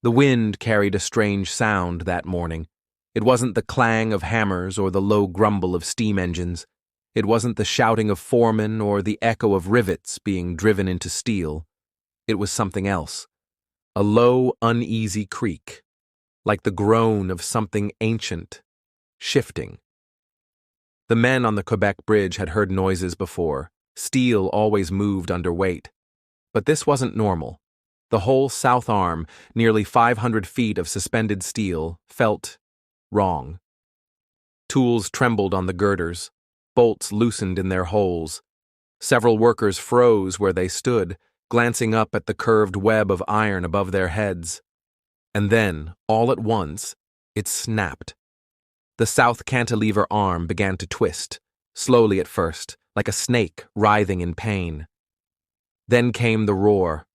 The wind carried a strange sound that morning. It wasn't the clang of hammers or the low grumble of steam engines. It wasn't the shouting of foremen or the echo of rivets being driven into steel. It was something else. A low, uneasy creak, like the groan of something ancient, shifting. The men on the Quebec Bridge had heard noises before. Steel always moved under weight. But this wasn't normal. The whole south arm, nearly 500 feet of suspended steel, felt wrong. Tools trembled on the girders. Bolts loosened in their holes. Several workers froze where they stood, glancing up at the curved web of iron above their heads. And then, all at once, it snapped. The south cantilever arm began to twist, slowly at first, like a snake writhing in pain. Then came the roar.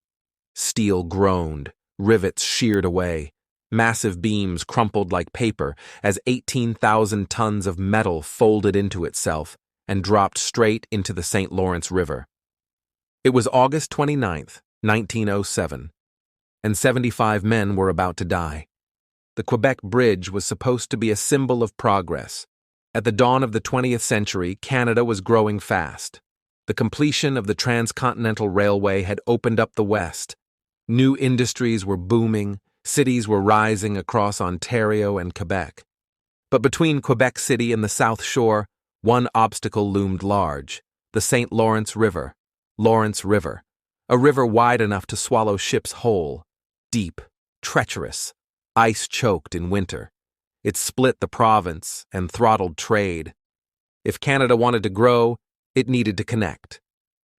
Steel groaned, rivets sheared away. Massive beams crumpled like paper as 18,000 tons of metal folded into itself and dropped straight into the St. Lawrence River. It was August 29th, 1907, and 75 men were about to die. The Quebec Bridge was supposed to be a symbol of progress. At the dawn of the 20th century, Canada was growing fast. The completion of the transcontinental railway had opened up the West. New industries were booming, cities were rising across Ontario and Quebec. But between Quebec City and the South Shore, one obstacle loomed large: the St. Lawrence River. Lawrence River, a river wide enough to swallow ships whole, deep, treacherous, ice-choked in winter. It split the province and throttled trade. If Canada wanted to grow, it needed to connect.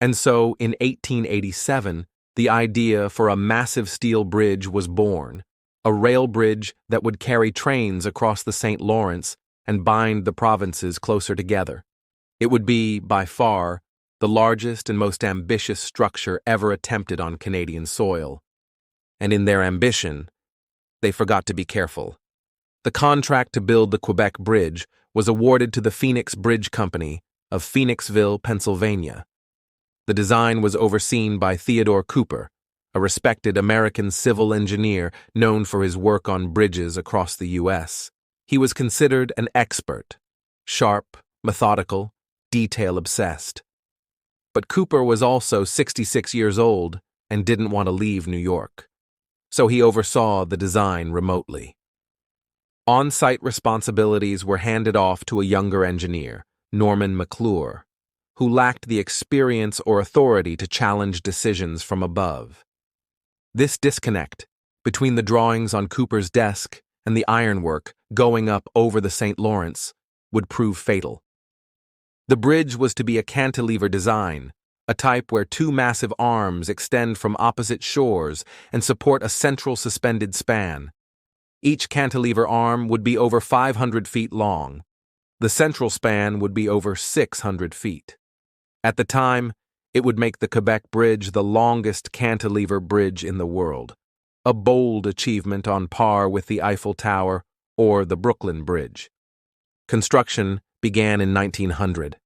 And so, in 1887, the idea for a massive steel bridge was born, a rail bridge that would carry trains across the St. Lawrence and bind the provinces closer together. It would be, by far, the largest and most ambitious structure ever attempted on Canadian soil. And in their ambition, they forgot to be careful. The contract to build the Quebec Bridge was awarded to the Phoenix Bridge Company of Phoenixville, Pennsylvania. The design was overseen by Theodore Cooper, a respected American civil engineer known for his work on bridges across the U.S. He was considered an expert, sharp, methodical, detail-obsessed. But Cooper was also 66 years old and didn't want to leave New York, so he oversaw the design remotely. On-site responsibilities were handed off to a younger engineer, Norman McClure, who lacked the experience or authority to challenge decisions from above. This disconnect between the drawings on Cooper's desk and the ironwork going up over the St. Lawrence would prove fatal. The bridge was to be a cantilever design, a type where two massive arms extend from opposite shores and support a central suspended span. Each cantilever arm would be over 500 feet long. The central span would be over 600 feet. At the time, it would make the Quebec Bridge the longest cantilever bridge in the world, a bold achievement on par with the Eiffel Tower or the Brooklyn Bridge. Construction began in 1900.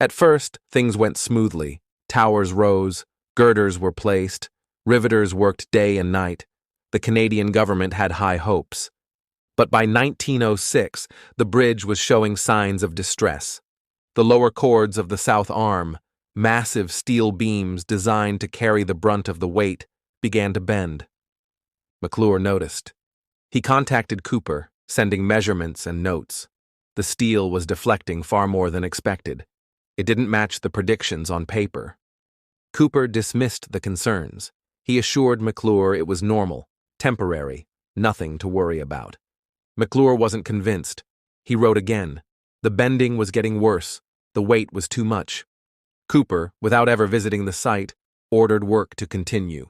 At first, things went smoothly. Towers rose, girders were placed, riveters worked day and night. The Canadian government had high hopes. But by 1906, the bridge was showing signs of distress. The lower chords of the south arm, massive steel beams designed to carry the brunt of the weight, began to bend. McClure noticed. He contacted Cooper, sending measurements and notes. The steel was deflecting far more than expected. It didn't match the predictions on paper. Cooper dismissed the concerns. He assured McClure it was normal, temporary, nothing to worry about. McClure wasn't convinced. He wrote again. The bending was getting worse. The weight was too much. Cooper, without ever visiting the site, ordered work to continue.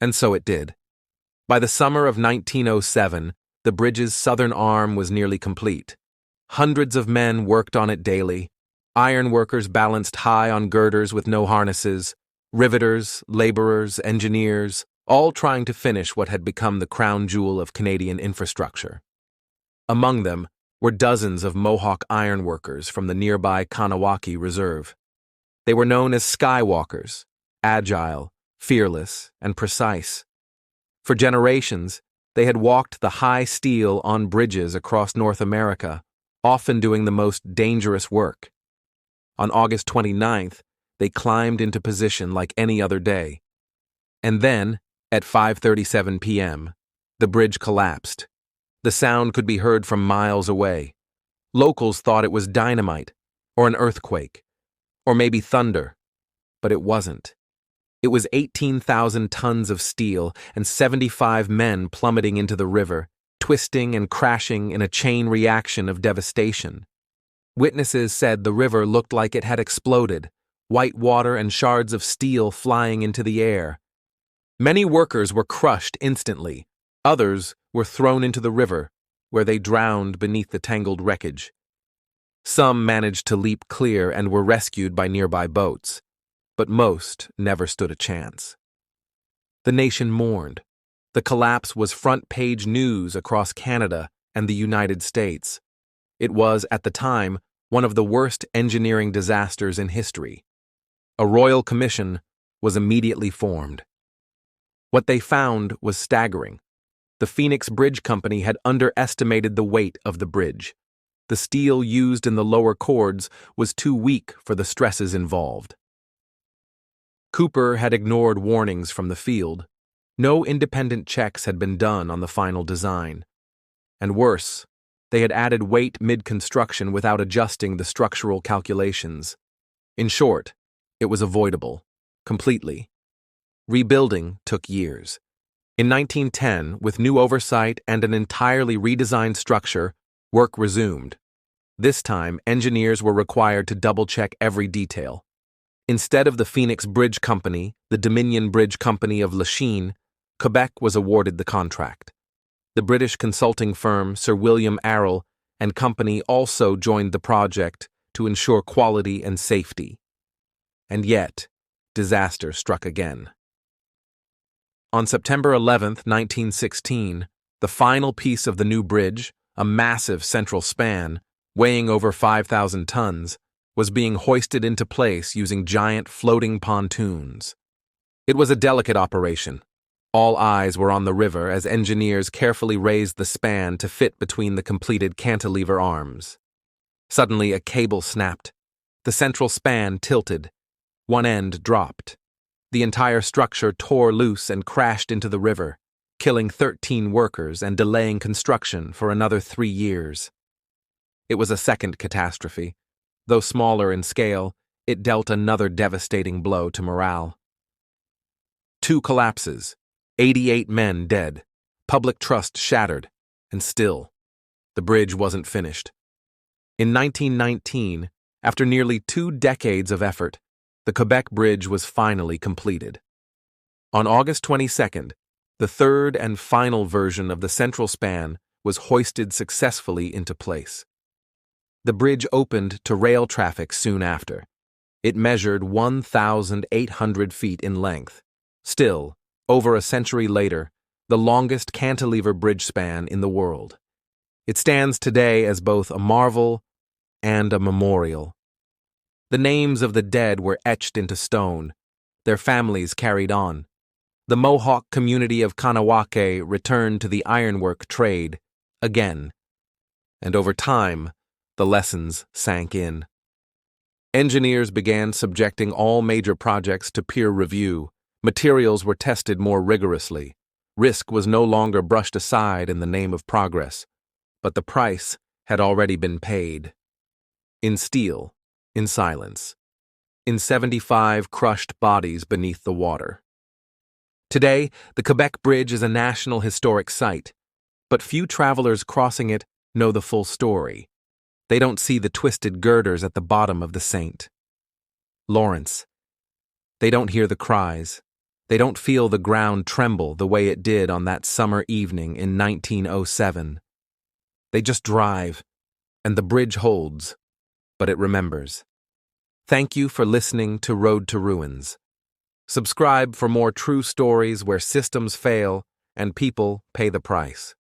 And so it did. By the summer of 1907, the bridge's southern arm was nearly complete. Hundreds of men worked on it daily. Ironworkers balanced high on girders with no harnesses. Riveters, laborers, engineers, all trying to finish what had become the crown jewel of Canadian infrastructure. Among them were dozens of Mohawk ironworkers from the nearby Kanawaki Reserve. They were known as skywalkers, agile, fearless, and precise. For generations, they had walked the high steel on bridges across North America, often doing the most dangerous work. On August 29th, they climbed into position like any other day. And then, at 5:37 p.m., the bridge collapsed. The sound could be heard from miles away. Locals thought it was dynamite, or an earthquake, or maybe thunder, but it wasn't. It was 18,000 tons of steel and 75 men plummeting into the river, twisting and crashing in a chain reaction of devastation. Witnesses said the river looked like it had exploded, white water and shards of steel flying into the air. Many workers were crushed instantly. Others were thrown into the river, where they drowned beneath the tangled wreckage. Some managed to leap clear and were rescued by nearby boats, but most never stood a chance. The nation mourned. The collapse was front-page news across Canada and the United States. It was, at the time, one of the worst engineering disasters in history. A royal commission was immediately formed. What they found was staggering. The Phoenix Bridge Company had underestimated the weight of the bridge. The steel used in the lower chords was too weak for the stresses involved. Cooper had ignored warnings from the field. No independent checks had been done on the final design. And worse, they had added weight mid-construction without adjusting the structural calculations. In short, it was avoidable, completely. Rebuilding took years. In 1910, with new oversight and an entirely redesigned structure, work resumed. This time, engineers were required to double-check every detail. Instead of the Phoenix Bridge Company, the Dominion Bridge Company of Lachine, Quebec was awarded the contract. The British consulting firm Sir William Arrell and Company also joined the project to ensure quality and safety. And yet, disaster struck again. On September 11, 1916, the final piece of the new bridge, a massive central span, weighing over 5,000 tons, was being hoisted into place using giant floating pontoons. It was a delicate operation. All eyes were on the river as engineers carefully raised the span to fit between the completed cantilever arms. Suddenly, a cable snapped. The central span tilted. One end dropped. The entire structure tore loose and crashed into the river, killing 13 workers and delaying construction for another 3 years. It was a second catastrophe. Though smaller in scale, it dealt another devastating blow to morale. 2 collapses, 88 men dead, public trust shattered, and still, the bridge wasn't finished. In 1919, after nearly 2 decades of effort, the Quebec Bridge was finally completed. On August 22nd, the third and final version of the central span was hoisted successfully into place. The bridge opened to rail traffic soon after. It measured 1,800 feet in length. Still, over a century later, the longest cantilever bridge span in the world. It stands today as both a marvel and a memorial. The names of the dead were etched into stone. Their families carried on. The Mohawk community of Kanawake returned to the ironwork trade again. And over time, the lessons sank in. Engineers began subjecting all major projects to peer review. Materials were tested more rigorously. Risk was no longer brushed aside in the name of progress, but the price had already been paid. In steel, in silence, in 75 crushed bodies beneath the water. Today, the Quebec Bridge is a national historic site, but few travelers crossing it know the full story. They don't see the twisted girders at the bottom of the Saint Lawrence. They don't hear the cries. They don't feel the ground tremble the way it did on that summer evening in 1907. They just drive, and the bridge holds, but it remembers. Thank you for listening to Road to Ruins. Subscribe for more true stories where systems fail and people pay the price.